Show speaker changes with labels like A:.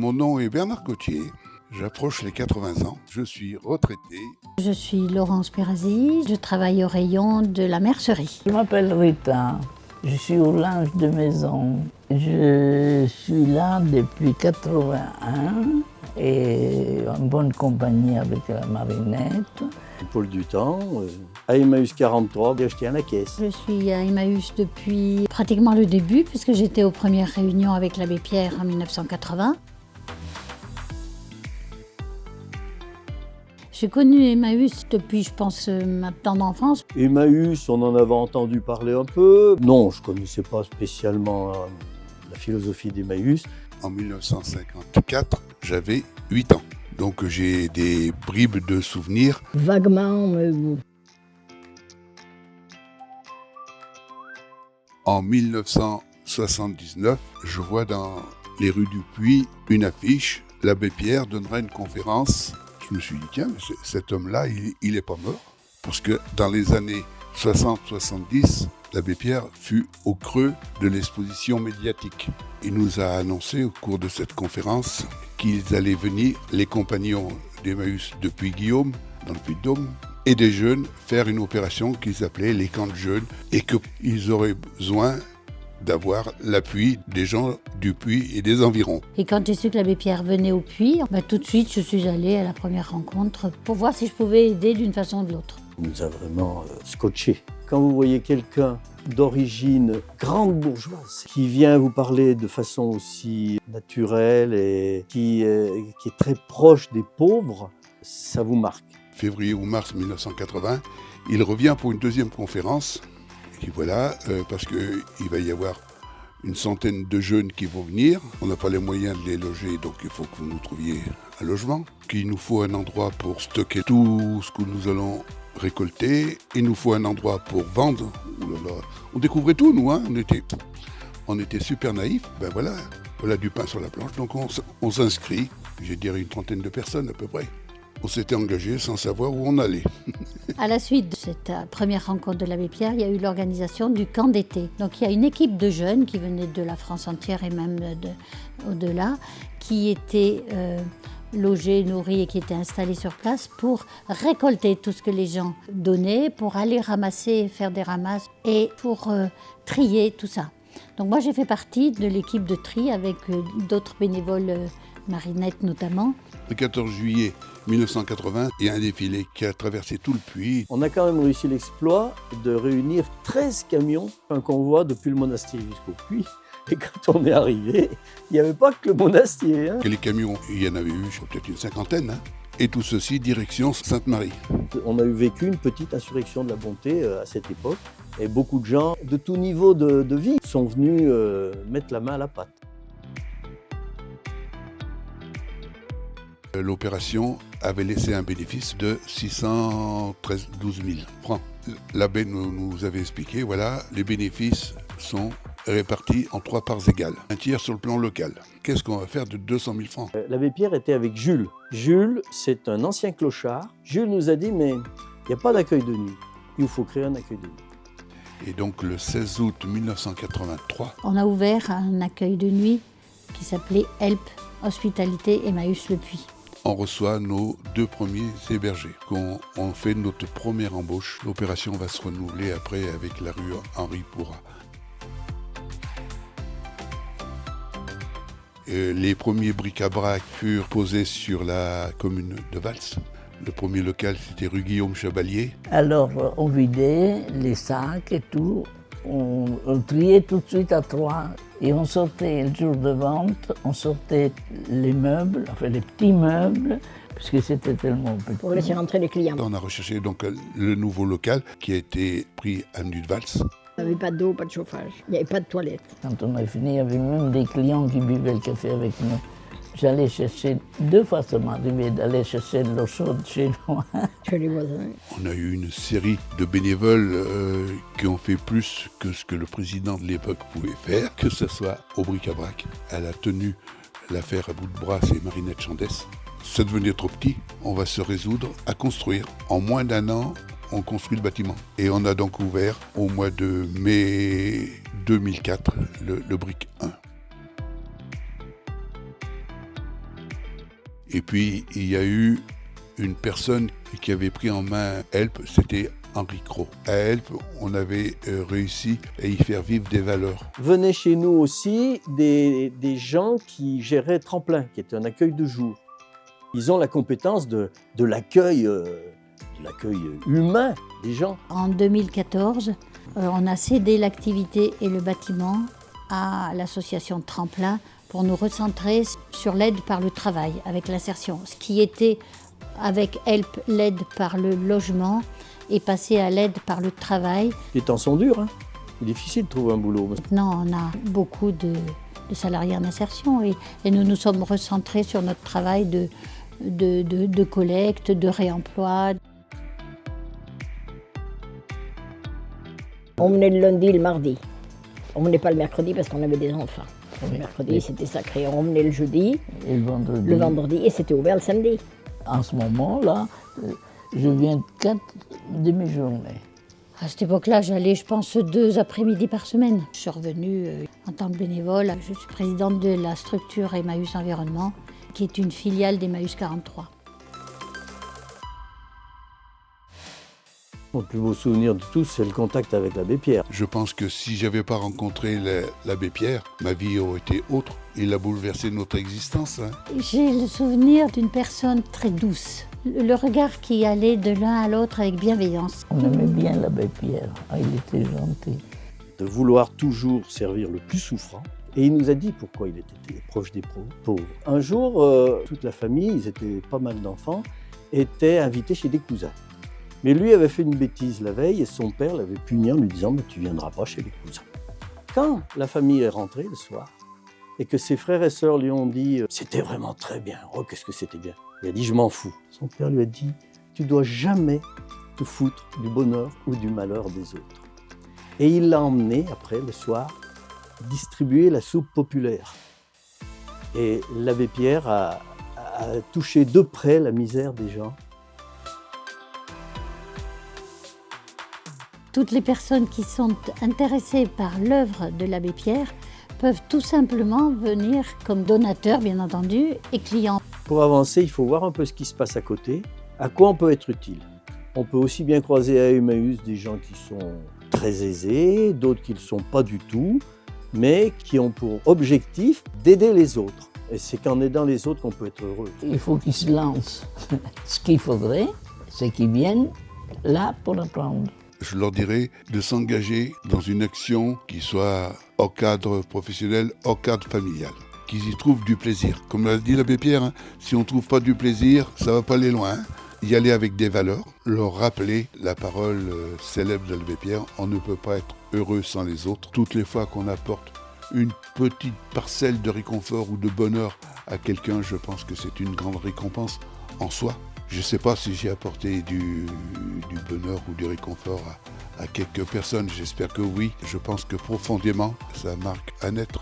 A: Mon nom est Bernard Cotier, j'approche les 80 ans, je suis retraité.
B: Je suis Laurence Perazzi, je travaille au rayon de la mercerie.
C: Je m'appelle Rita, je suis au linge de maison. Je suis là depuis 81 et en bonne compagnie avec la Marinette.
D: Paul Dutemps, à Emmaüs 43, j'ai acheté à la caisse.
B: Je suis à Emmaüs depuis pratiquement le début, puisque j'étais aux premières réunions avec l'abbé Pierre en 1980. J'ai connu Emmaüs depuis, je pense, ma tendre enfance.
D: Emmaüs, on en avait entendu parler un peu. Non, je ne connaissais pas spécialement la philosophie d'Emmaüs.
A: En 1954, j'avais 8 ans. Donc j'ai des bribes de souvenirs.
E: Vaguement, mais...
A: En 1979, je vois dans les rues du Puy une affiche. L'abbé Pierre donnera une conférence. Je me suis dit, tiens, mais cet homme-là, il n'est pas mort. Parce que dans les années 60-70, l'abbé Pierre fut au creux de l'exposition médiatique. Il nous a annoncé au cours de cette conférence qu'ils allaient venir, les compagnons d'Emmaüs depuis Guillaume, dans le Puy-de-Dôme, et des jeunes, faire une opération qu'ils appelaient les camps de jeunes, et qu'ils auraient besoin d'avoir l'appui des gens du Puy et des environs.
B: Et quand j'ai su que l'abbé Pierre venait au Puy, tout de suite je suis allée à la première rencontre pour voir si je pouvais aider d'une façon ou de l'autre.
D: Il nous a vraiment scotché. Quand vous voyez quelqu'un d'origine grande bourgeoise qui vient vous parler de façon aussi naturelle et qui est très proche des pauvres, ça vous marque.
A: Février ou mars 1980, il revient pour une deuxième conférence. Et voilà, parce qu'il va y avoir une centaine de jeunes qui vont venir. On n'a pas les moyens de les loger, donc il faut que vous nous trouviez un logement. Qu'il nous faut un endroit pour stocker tout ce que nous allons récolter. Il nous faut un endroit pour vendre. Ouh là là. On découvrait tout, nous, hein. On était super naïfs. Ben voilà du pain sur la planche. Donc on s'inscrit, je dirais une trentaine de personnes à peu près. On s'était engagé sans savoir où on allait.
B: À la suite de cette première rencontre de l'abbé Pierre, il y a eu l'organisation du camp d'été. Donc il y a une équipe de jeunes qui venaient de la France entière et même au-delà, qui étaient logés, nourris et qui étaient installés sur place pour récolter tout ce que les gens donnaient, pour aller ramasser, faire des ramasses et pour trier tout ça. Donc moi j'ai fait partie de l'équipe de tri avec d'autres bénévoles, Marinette notamment.
A: Le 14 juillet 1980, il y a un défilé qui a traversé tout le Puy.
D: On a quand même réussi l'exploit de réunir 13 camions, un convoi depuis le monastier jusqu'au Puy. Et quand on est arrivé, il n'y avait pas que le monastier.
A: Et les camions, il y en avait eu peut-être une cinquantaine. Et tout ceci, direction Sainte-Marie.
D: On a vécu une petite insurrection de la bonté à cette époque. Et beaucoup de gens de tout niveau de vie sont venus mettre la main à la pâte.
A: L'opération avait laissé un bénéfice de 612 000 francs. L'abbé nous avait expliqué, voilà, les bénéfices sont répartis en 3 parts égales. Un tiers sur le plan local. Qu'est-ce qu'on va faire de 200 000 francs ?
D: L'abbé Pierre était avec Jules. Jules, c'est un ancien clochard. Jules nous a dit, mais il n'y a pas d'accueil de nuit. Il faut créer un accueil de nuit.
A: Et donc le 16 août 1983,
B: on a ouvert un accueil de nuit qui s'appelait Help Hospitalité Emmaüs Le Puy.
A: on reçoit nos 2 premiers hébergés. On fait notre première embauche. L'opération va se renouveler après avec la rue Henri Pourrat. Les premiers bric-à-brac furent posés sur la commune de Vals. Le premier local, c'était rue Guillaume Chabalier.
C: Alors, on vidait les sacs et tout. On triait tout de suite à 3 et on sortait le jour de vente, on sortait les meubles, enfin les petits meubles, parce que c'était tellement petit.
E: Pour laisser rentrer les clients.
A: On a recherché donc le nouveau local qui a été pris à avenue de Vals.
E: Il n'y avait pas d'eau, pas de chauffage, il n'y avait pas de toilette.
C: Quand on a fini, il y avait même des clients qui buvaient le café avec nous. J'allais chercher, 2 fois ça m'est arrivé d'aller chercher de l'eau chaude chez moi.
E: Chez les voisins.
A: On a eu une série de bénévoles qui ont fait plus que ce que le président de l'époque pouvait faire, que ce soit au bric-à-brac. Elle a tenu l'affaire à bout de bras, c'est Marinette Chandès. Ça devenait trop petit, on va se résoudre à construire. En moins d'1 an, on construit le bâtiment. Et on a donc ouvert au mois de mai 2004 le bric 1. Et puis, il y a eu une personne qui avait pris en main Help, c'était Henri Cros. À Help, on avait réussi à y faire vivre des valeurs.
D: Venaient chez nous aussi des gens qui géraient Tremplin, qui était un accueil de jour. Ils ont la compétence de l'accueil humain des gens.
B: En 2014, on a cédé l'activité et le bâtiment à l'association Tremplin pour nous recentrer sur l'aide par le travail, avec l'insertion. Ce qui était avec Help, l'aide par le logement, est passé à l'aide par le travail.
D: Les temps sont durs, hein. C'est difficile de trouver un boulot.
B: Maintenant, on a beaucoup de salariés en insertion et nous nous sommes recentrés sur notre travail de collecte, de réemploi.
E: On venait le lundi et le mardi. On venait pas le mercredi parce qu'on avait des enfants. Le mercredi, c'était sacré. On venait le jeudi,
C: Et le
E: vendredi, et c'était ouvert le samedi.
C: En ce moment-là, je viens 4 demi-journées.
B: À cette époque-là, j'allais, je pense, 2 après-midi par semaine. Je suis revenue en tant que bénévole. Je suis présidente de la structure Emmaüs Environnement, qui est une filiale d'Emmaüs 43.
D: Mon plus beau souvenir de tous, c'est le contact avec l'abbé Pierre.
A: Je pense que si j'avais pas rencontré l'abbé Pierre, ma vie aurait été autre. Il a bouleversé notre existence. Hein.
B: J'ai le souvenir d'une personne très douce. Le regard qui allait de l'un à l'autre avec bienveillance.
C: On aimait bien l'abbé Pierre. Ah, il était gentil.
D: De vouloir toujours servir le plus souffrant. Et il nous a dit pourquoi il était proche des pauvres. Un jour, toute la famille, ils étaient pas mal d'enfants, étaient invités chez des cousins. Mais lui avait fait une bêtise la veille et son père l'avait puni en lui disant « tu ne viendras pas chez les cousins ». Quand la famille est rentrée le soir et que ses frères et sœurs lui ont dit « c'était vraiment très bien, oh qu'est-ce que c'était bien », il a dit « je m'en fous ». Son père lui a dit « tu dois jamais te foutre du bonheur ou du malheur des autres ». Et il l'a emmené après le soir distribuer la soupe populaire. Et l'abbé Pierre a touché de près la misère des gens.
B: Toutes les personnes qui sont intéressées par l'œuvre de l'abbé Pierre peuvent tout simplement venir comme donateurs, bien entendu, et clients.
D: Pour avancer, il faut voir un peu ce qui se passe à côté, à quoi on peut être utile. On peut aussi bien croiser à Emmaüs des gens qui sont très aisés, d'autres qui ne le sont pas du tout, mais qui ont pour objectif d'aider les autres. Et c'est qu'en aidant les autres qu'on peut être heureux.
C: Il faut qu'ils se lancent. Ce qu'il faudrait, c'est qu'ils viennent là pour apprendre.
A: Je leur dirais de s'engager dans une action qui soit hors cadre professionnel, hors cadre familial, qu'ils y trouvent du plaisir. Comme l'a dit l'abbé Pierre, hein, si on ne trouve pas du plaisir, ça ne va pas aller loin. Hein. Y aller avec des valeurs, leur rappeler la parole célèbre de l'abbé Pierre, on ne peut pas être heureux sans les autres. Toutes les fois qu'on apporte une petite parcelle de réconfort ou de bonheur à quelqu'un, je pense que c'est une grande récompense en soi. Je ne sais pas si j'ai apporté du bonheur ou du réconfort à quelques personnes, j'espère que oui. Je pense que profondément, ça marque un être.